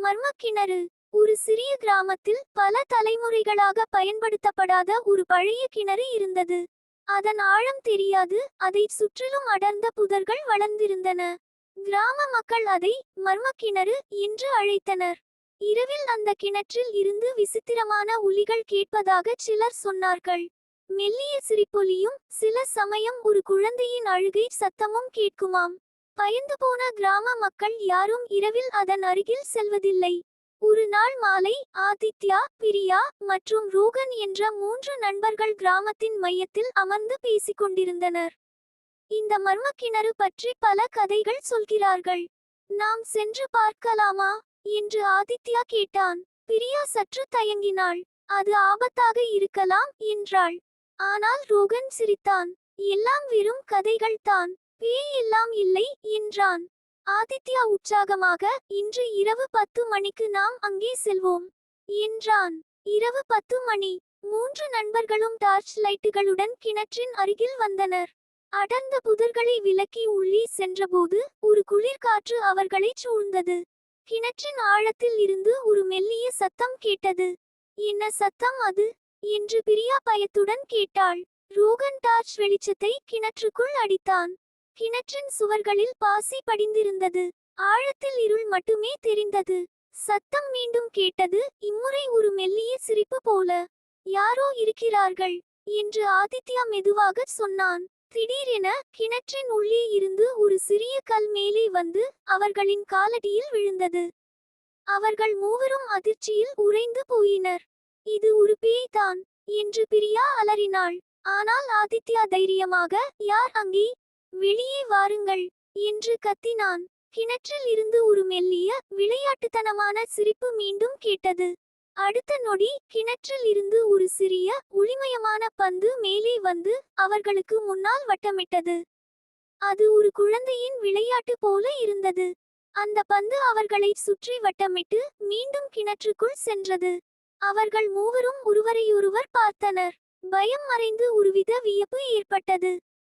மர்ம கிணறு. ஒரு சிறிய கிராமத்தில் பல தலைமுறைகளாக பயன்படுத்தப்படாத ஒரு பழைய கிணறு இருந்தது. அதன் ஆழம் தெரியாது, அதைச் சுற்றிலும் அடர்ந்த புதர்கள் வளர்ந்திருந்தன. கிராம மக்கள் அதை மர்ம கிணறு என்று அழைத்தனர். இரவில் அந்த கிணற்றில் இருந்து விசித்திரமான ஒலிகள் கேட்பதாக சிலர் சொன்னார்கள். மெல்லிய சிரிப்பொலியும் சில சமயம் ஒரு குழந்தையின் அழுகை சத்தமும் கேட்குமாம். பயந்து போன கிராம மக்கள் யாரும் இரவில் அதன் அருகில் செல்வதில்லை. ஒரு நாள் மாலை ஆதித்யா, பிரியா மற்றும் ரோகன் என்ற 3 நண்பர்கள் கிராமத்தின் மையத்தில் அமர்ந்து பேசிக்கொண்டிருந்தனர். இந்த மர்ம கிணறு பற்றி பல கதைகள் சொல்கிறார்கள். நாம் சென்று பார்க்கலாமா என்று ஆதித்யா கேட்டான். பிரியா சற்று தயங்கினாள். அது ஆபத்தாக இருக்கலாம் என்றாள். ஆனால் ரோகன் சிரித்தான். எல்லாம் வெறும் கதைகள்தான், பேய் எல்லாம் இல்லை என்றான். ஆதித்யா உற்சாகமாக, இன்று இரவு 10 மணிக்கு நாம் அங்கே செல்வோம் என்றான். இரவு 10 மணி. 3 நண்பர்களும் டார்ச் லைட்டுகளுடன் கிணற்றின் அருகில் வந்தனர். அடர்ந்த புதர்களை விலக்கி உள்ளே சென்றபோது ஒரு குளிர்காற்று அவர்களைச் சூழ்ந்தது. கிணற்றின் ஆழத்தில் இருந்து ஒரு மெல்லிய சத்தம் கேட்டது. என்ன சத்தம் அது என்று பிரியா பயத்துடன் கேட்டாள். ரோகன் டார்ச் வெளிச்சத்தை கிணற்றுக்குள் அடித்தான். கிணற்றின் சுவர்களில் பாசி படிந்திருந்தது. ஆழத்தில் இருள் மட்டுமே தெரிந்தது. சத்தம் மீண்டும் கேட்டது, இம்முறை ஒரு மெல்லிய சிரிப்பு போல. யாரோ இருக்கிறார்கள் என்று ஆதித்யா மெதுவாக சொன்னான். திடீரென கிணற்றின் உள்ளே இருந்து ஒரு சிறிய கல் மேலே வந்து அவர்களின் காலடியில் விழுந்தது. அவர்கள் மூவரும் அதிர்ச்சியில் உறைந்து போயினர். இது ஒரு பேய்தான் என்று பிரியா அலறினாள். ஆனால் ஆதித்யா தைரியமாக, யார் அங்கே, வெளியே வாருங்கள் என்று கத்தினான். கிணற்றில் இருந்து ஒரு மெல்லிய விளையாட்டுத்தனமான சிரிப்பு மீண்டும் கேட்டது. அடுத்த நொடி கிணற்றில் இருந்து ஒரு சிறிய ஒளிமயமான பந்து மேலே வந்து அவர்களுக்கு முன்னால் வட்டமிட்டது. அது ஒரு குழந்தையின் விளையாட்டு போல இருந்தது. அந்த பந்து அவர்களை சுற்றி வட்டமிட்டு மீண்டும் கிணற்றுக்குள் சென்றது. அவர்கள் மூவரும் ஒருவரையொருவர் பார்த்தனர். பயம் மறைந்து ஒருவித வியப்பு ஏற்பட்டது.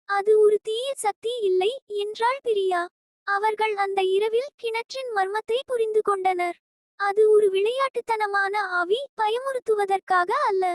அது ஒரு தீய சக்தி இல்லை என்றாள் பிரியா. அவர்கள் அந்த இரவில் கிணற்றின் மர்மத்தை புரிந்து கொண்டனர். அது ஒரு விளையாட்டுத்தனமான ஆவி, பயமுறுத்துவதற்காக அல்ல.